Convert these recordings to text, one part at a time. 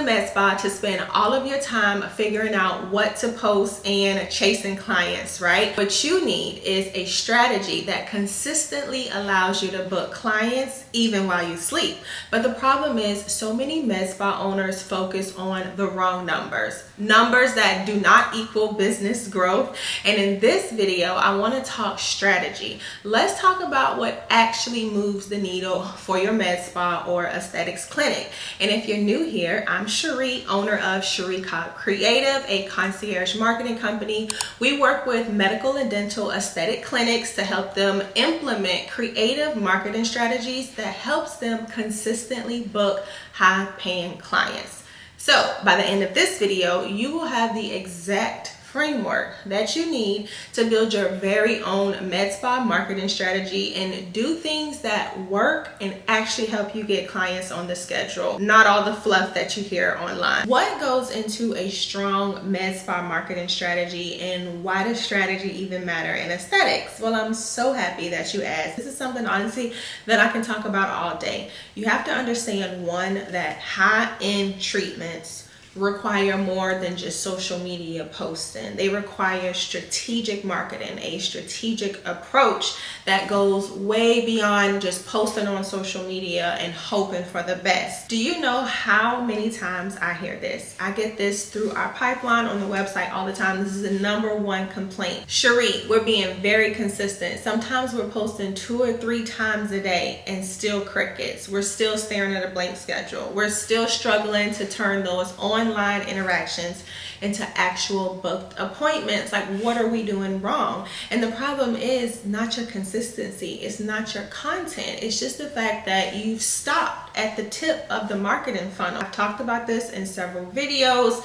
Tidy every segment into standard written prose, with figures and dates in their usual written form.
the med spa to spend all of your time figuring out what to post and chasing clients, right? What you need is a strategy that consistently allows you to book clients even while you sleep. But the problem is so many med spa owners focus on the wrong numbers that do not equal business growth. And in this video, I want to talk strategy. Let's talk about what actually moves the needle for your med spa or aesthetics clinic. And if you're new here, I'm Cheri, owner of Cheri Cobb Creative, a concierge marketing company. We work with medical and dental aesthetic clinics to help them implement creative marketing strategies that helps them consistently book high-paying clients. So by the end of this video, you will have the exact framework that you need to build your very own med spa marketing strategy and do things that work and actually help you get clients on the schedule, not all the fluff that you hear online. What goes into a strong med spa marketing strategy, and why does strategy even matter in aesthetics? Well, I'm so happy that you asked. This is something honestly that I can talk about all day. You have to understand, one, that high-end treatments require more than just social media posting. They require strategic marketing, a strategic approach that goes way beyond just posting on social media and hoping for the best. Do you know how many times I hear this? I get this through our pipeline on the website all the time. This is the #1 complaint. Cheri, we're being very consistent. Sometimes we're posting 2 or 3 times a day and still crickets. We're still staring at a blank schedule. We're still struggling to turn those online interactions into actual booked appointments. Like, what are we doing wrong? And the problem is not your consistency. It's not your content. It's just the fact that you've stopped at the tip of the marketing funnel. I've talked about this in several videos.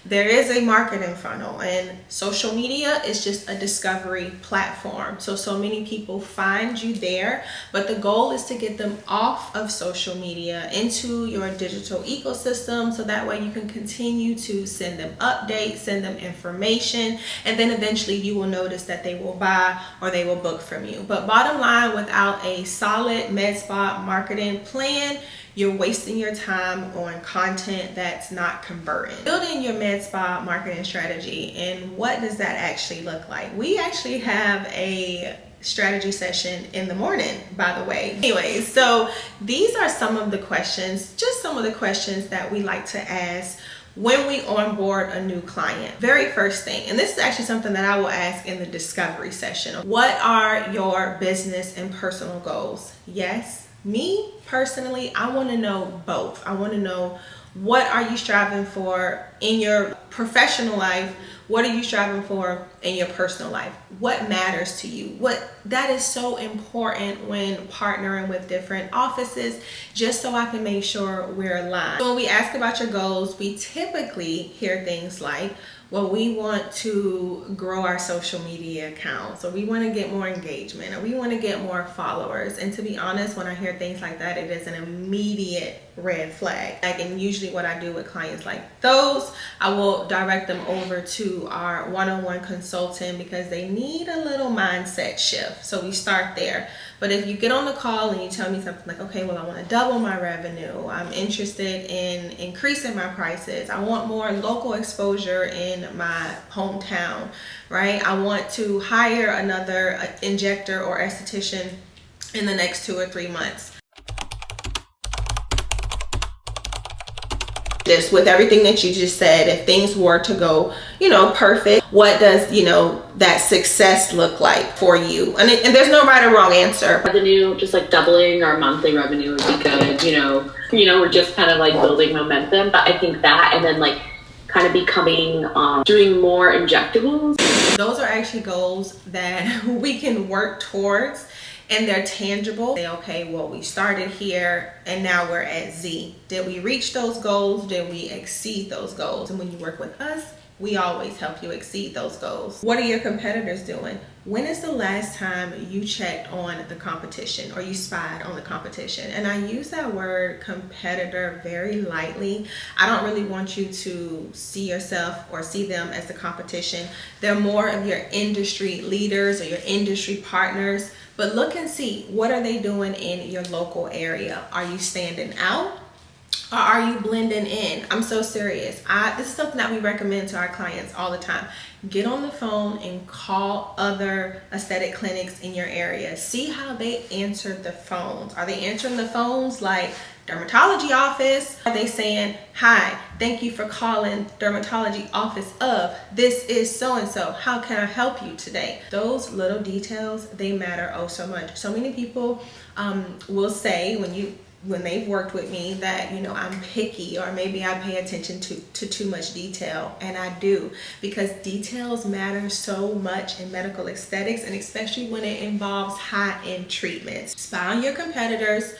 There is a marketing funnel, and social media is just a discovery platform. So many people find you there, but the goal is to get them off of social media into your digital ecosystem, so that way you can continue to send them updates, send them information, and then eventually you will notice that they will buy or they will book from you. But bottom line, without a solid med spa marketing plan, you're wasting your time on content that's not converting. Building your med spa marketing strategy, and what does that actually look like? We actually have a strategy session in the morning, by the way. Anyways, so these are some of the questions, just some of the questions that we like to ask when we onboard a new client. Very first thing, and this is actually something that I will ask in the discovery session. What are your business and personal goals? Yes, me personally, I want to know both. I want to know, what are you striving for in your professional life? What are you striving for in your personal life? What matters to you? That is so important when partnering with different offices, just so I can make sure we're aligned. So when we ask about your goals, we typically hear things like, well, we want to grow our social media accounts, or we want to get more engagement, or we want to get more followers. And to be honest, when I hear things like that, it is an immediate red flag. And usually what I do with clients like those, I will direct them over to our one-on-one consultant, because they need a little mindset shift. So we start there. But if you get on the call and you tell me something like, okay, well, I want to double my revenue, I'm interested in increasing my prices, I want more local exposure in my hometown, right? I want to hire another injector or esthetician in the next 2 or 3 months. Just with everything that you just said, if things were to go, perfect, what does, that success look like for you? And there's no right or wrong answer. Revenue, just like doubling our monthly revenue would be good. We're just kind of like building momentum. But I think that, and then like kind of becoming, doing more injectables. Those are actually goals that we can work towards, and they're tangible. Say, okay, well, we started here and now we're at Z. Did we reach those goals? Did we exceed those goals? And when you work with us, we always help you exceed those goals. What are your competitors doing? When is the last time you checked on the competition or you spied on the competition? And I use that word competitor very lightly. I don't really want you to see yourself or see them as the competition. They're more of your industry leaders or your industry partners. But look and see, what are they doing in your local area? Are you standing out? Or are you blending in? I'm so serious. This is something that we recommend to our clients all the time. Get on the phone and call other aesthetic clinics in your area. See how they answer the phones. Are they answering the phones like dermatology office? Are they saying, hi, thank you for calling dermatology office of, this is so-and-so. How can I help you today? Those little details, they matter oh so much. So many people will say when they've worked with me that, you know, I'm picky, or maybe I pay attention to too much detail. And I do, because details matter so much in medical aesthetics, and especially when it involves high-end treatments. Spy on your competitors.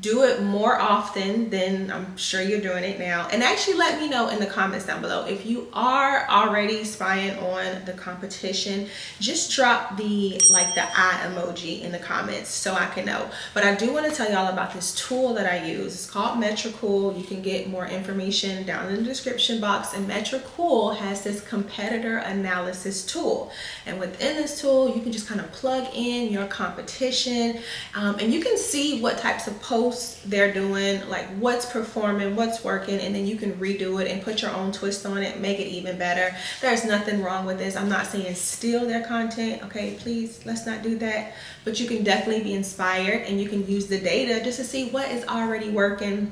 Do it more often than I'm sure you're doing it now. And actually let me know in the comments down below if you are already spying on the competition. Just drop the eye emoji in the comments so I can know. But I do want to tell y'all about this tool that I use. It's called Metricool. You can get more information down in the description box. And Metricool has this competitor analysis tool. And within this tool, you can just kind of plug in your competition, and you can see what types of posts they're doing, like what's performing, what's working, and then you can redo it and put your own twist on it, make it even better. There's nothing wrong with this. I'm not saying steal their content, okay? Please, let's not do that. But you can definitely be inspired, and you can use the data just to see what is already working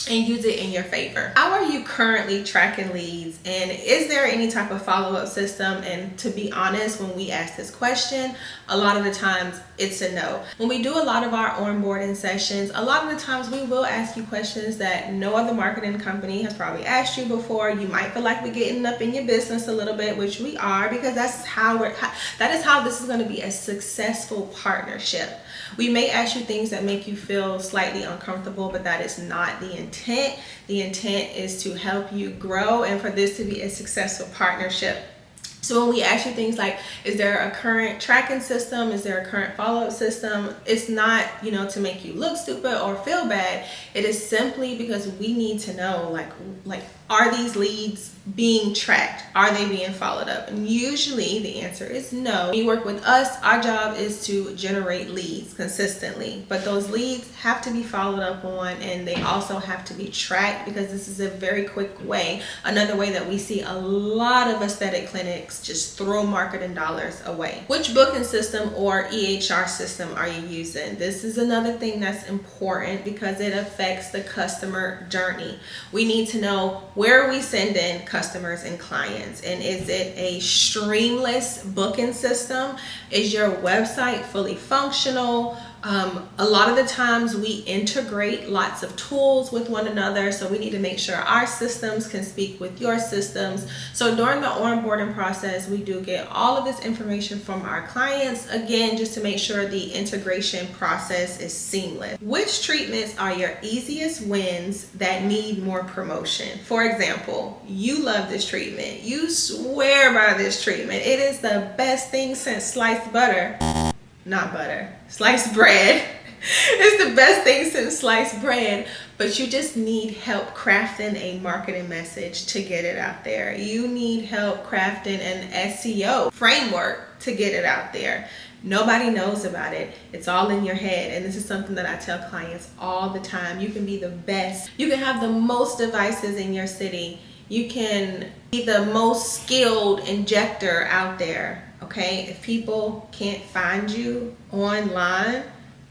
and use it in your favor. How are you currently tracking leads, and is there any type of follow-up system? And to be honest, when we ask this question, a lot of the times it's a no. When we do a lot of our onboarding sessions, a lot of the times we will ask you questions that no other marketing company has probably asked you before. You might feel like we're getting up in your business a little bit, which we are, because that is how this is going to be a successful partnership. We may ask you things that make you feel slightly uncomfortable, but that is not the intent. The intent is to help you grow and for this to be a successful partnership. So when we ask you things like, is there a current tracking system? Is there a current follow-up system? It's not, you know, to make you look stupid or feel bad. It is simply because we need to know, like, are these leads being tracked? Are they being followed up? And usually the answer is no. When you work with us, our job is to generate leads consistently, but those leads have to be followed up on, and they also have to be tracked, because this is a very quick way. Another way that we see a lot of aesthetic clinics just throw marketing dollars away. Which booking system or EHR system are you using? This is another thing that's important because it affects the customer journey. We need to know, where are we sending customers and clients? And is it a streamless booking system? Is your website fully functional? A lot of the times we integrate lots of tools with one another, so we need to make sure our systems can speak with your systems. So during the onboarding process, we do get all of this information from our clients, again, just to make sure the integration process is seamless. Which treatments are your easiest wins that need more promotion? For example, you love this treatment. You swear by this treatment. It is the best thing since sliced butter. Not butter, sliced bread. It's the best thing since sliced bread, but you just need help crafting a marketing message to get it out there. You need help crafting an SEO framework to get it out there. Nobody knows about it. It's all in your head. And this is something that I tell clients all the time. You can be the best. You can have the most devices in your city. You can be the most skilled injector out there. Okay, if people can't find you online,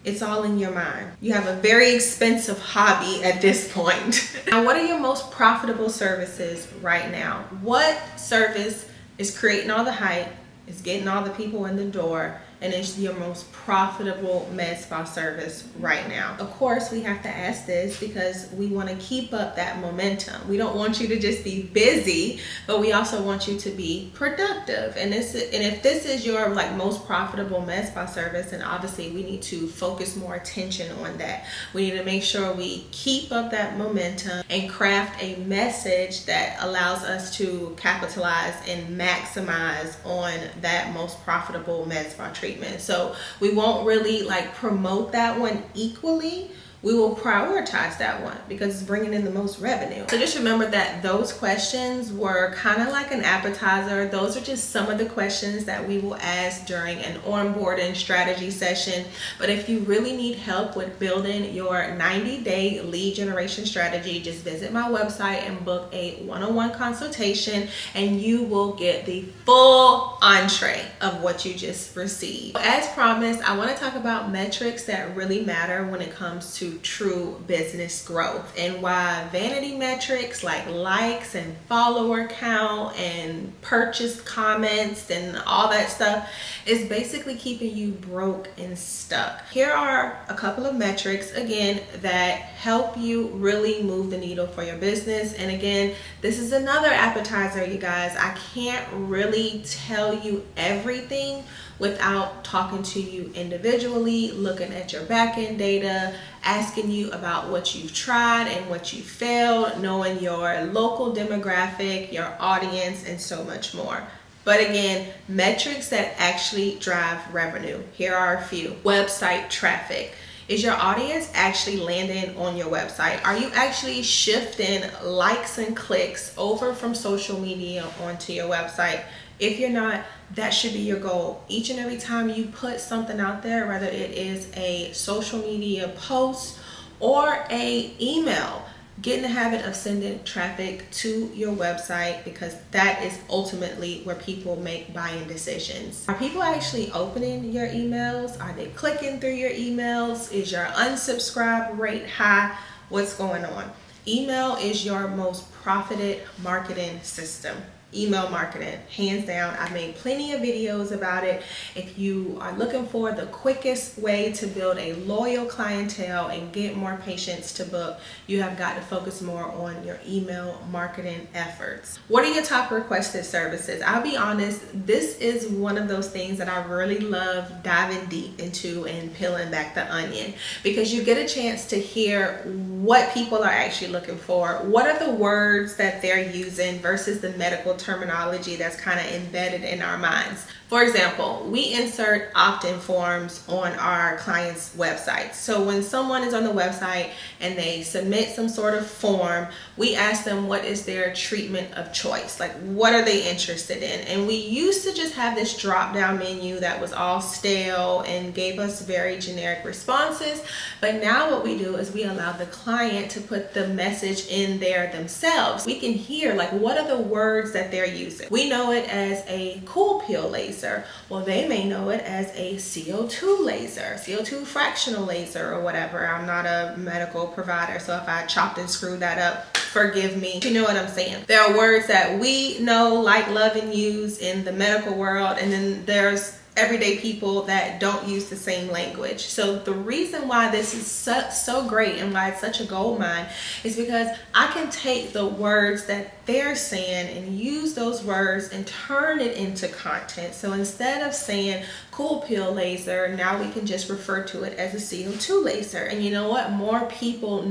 it's all in your mind. You have a very expensive hobby at this point. Now, what are your most profitable services right now? What service is creating all the hype, is getting all the people in the door, and it's your most profitable med spa service right now? Of course, we have to ask this because we want to keep up that momentum. We don't want you to just be busy, but we also want you to be productive. And if this is your most profitable med spa service, then obviously we need to focus more attention on that. We need to make sure we keep up that momentum and craft a message that allows us to capitalize and maximize on that most profitable med spa treatment. So we won't really promote that one equally. we will prioritize that one because it's bringing in the most revenue. So just remember that those questions were kind of like an appetizer. Those are just some of the questions that we will ask during an onboarding strategy session. But if you really need help with building your 90-day lead generation strategy, just visit my website and book a one-on-one consultation, and you will get the full entree of what you just received. As promised, I want to talk about metrics that really matter when it comes to true business growth, and why vanity metrics like likes and follower count and purchase comments and all that stuff is basically keeping you broke and stuck. Here are a couple of metrics, again, that help you really move the needle for your business. And again, this is another appetizer, you guys. I can't really tell you everything without talking to you individually, looking at your back-end data, asking you about what you've tried and what you failed, knowing your local demographic, your audience, and so much more. But again, metrics that actually drive revenue. Here are a few. Website traffic. Is your audience actually landing on your website? Are you actually shifting likes and clicks over from social media onto your website? If you're not, that should be your goal. Each and every time you put something out there, whether it is a social media post or a email, get in the habit of sending traffic to your website, because that is ultimately where people make buying decisions. Are people actually opening your emails? Are they clicking through your emails? Is your unsubscribe rate high? What's going on? Email is your most profited marketing system. Email marketing, hands down. I've made plenty of videos about it. If you are looking for the quickest way to build a loyal clientele and get more patients to book, you have got to focus more on your email marketing efforts. What are your top requested services? I'll be honest, this is one of those things that I really love diving deep into and peeling back the onion, because you get a chance to hear what people are actually looking for. What are the words that they're using versus the medical terminology that's kind of embedded in our minds. For example, we insert opt-in forms on our clients' websites. So when someone is on the website and they submit some sort of form, we ask them what is their treatment of choice, like what are they interested in. And we used to just have this drop-down menu that was all stale and gave us very generic responses. But now what we do is we allow the client to put the message in there themselves. We can hear like what are the words that they're using. We know it as a cool pill laser. Well, they may know it as a CO2 laser, CO2 fractional laser or whatever. I'm not a medical provider, so if I chopped and screwed that up, forgive me. You know what I'm saying? There are words that we know, like, love, and use in the medical world, and then there's everyday people that don't use the same language. So the reason why this is so great and why it's such a gold mine is because I can take the words that they're saying and use those words and turn it into content. So instead of saying cool pill laser, now we can just refer to it as a CO2 laser. And you know what? More people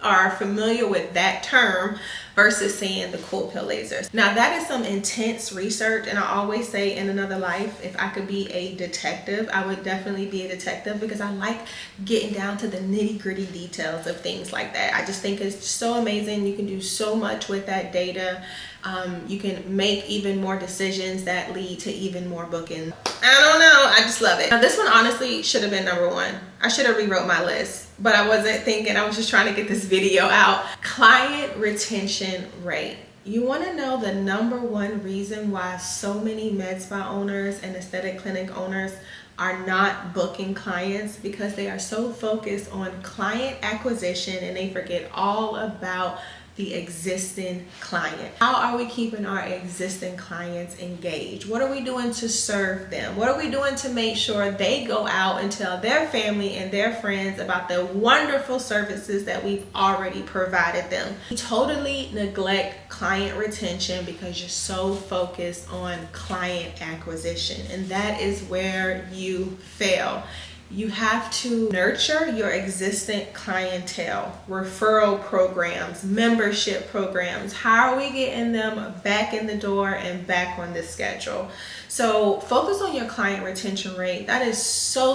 are familiar with that term versus saying the cool pill lasers. Now that is some intense research, and I always say in another life, if I could be a detective, I would definitely be a detective, because I like getting down to the nitty-gritty details of things like that. I just think it's so amazing. You can do so much with that data. You can make even more decisions that lead to even more bookings. I don't know, I just love it. Now this one honestly should have been number one. I should have rewrote my list, but I wasn't thinking. I was just trying to get this video out. Client retention rate. You want to know the number one reason why so many med spa owners and aesthetic clinic owners are not booking clients? Because they are so focused on client acquisition and they forget all about the existing client. How are we keeping our existing clients engaged? What are we doing to serve them? What are we doing to make sure they go out and tell their family and their friends about the wonderful services that we've already provided them? You totally neglect client retention because you're so focused on client acquisition, and that is where you fail. You have to nurture your existing clientele, referral programs, membership programs. How are we getting them back in the door and back on the schedule? So focus on your client retention rate. That is so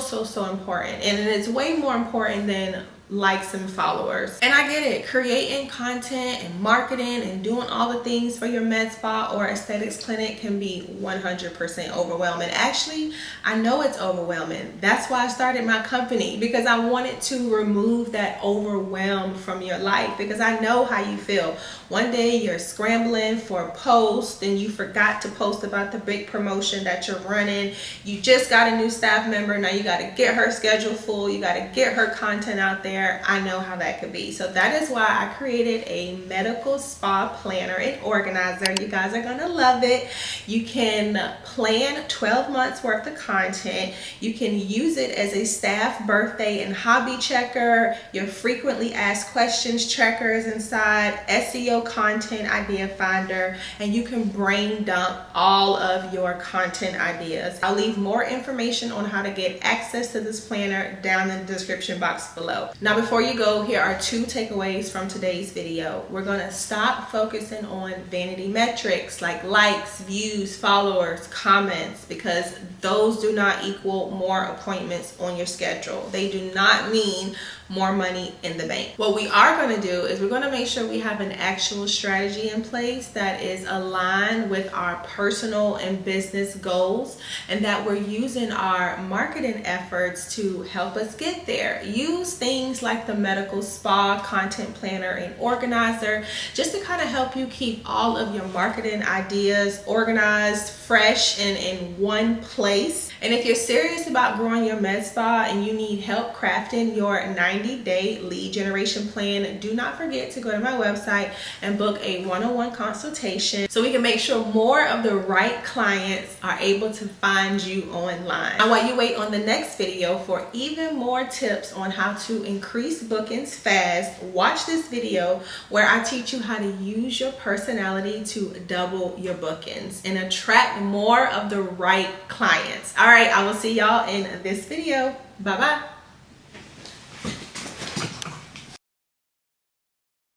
important. And it's way more important than likes and followers. And I get it, creating content and marketing and doing all the things for your med spa or aesthetics clinic can be 100% overwhelming. Actually, I know it's overwhelming. That's why I started my company, because I wanted to remove that overwhelm from your life, because I know how you feel. One day you're scrambling for posts and you forgot to post about the big promotion that you're running. You just got a new staff member. Now you got to get her schedule full. You got to get her content out there. I know how that could be. So that is why I created a medical spa planner and organizer. You guys are going to love it. You can plan 12 months worth of content. You can use it as a staff birthday and hobby checker, your frequently asked questions checkers inside, SEO content idea finder, and you can brain dump all of your content ideas. I'll leave more information on how to get access to this planner down in the description box below. Now, before you go, here are 2 takeaways from today's video. We're going to stop focusing on vanity metrics like likes, views, followers, comments, because those do not equal more appointments on your schedule. They do not mean more money in the bank. What we are going to do is we're going to make sure we have an actual strategy in place that is aligned with our personal and business goals, and that we're using our marketing efforts to help us get there. Use things like the medical spa content planner and organizer just to kind of help you keep all of your marketing ideas organized, fresh, and in one place. And if you're serious about growing your med spa and you need help crafting your 90-day lead generation plan, do not forget to go to my website and book a one-on-one consultation so we can make sure more of the right clients are able to find you online. And while you wait on the next video for even more tips on how to increase bookings fast, watch this video where I teach you how to use your personality to double your bookings and attract more of the right clients. All right, I will see y'all in this video. Bye-bye.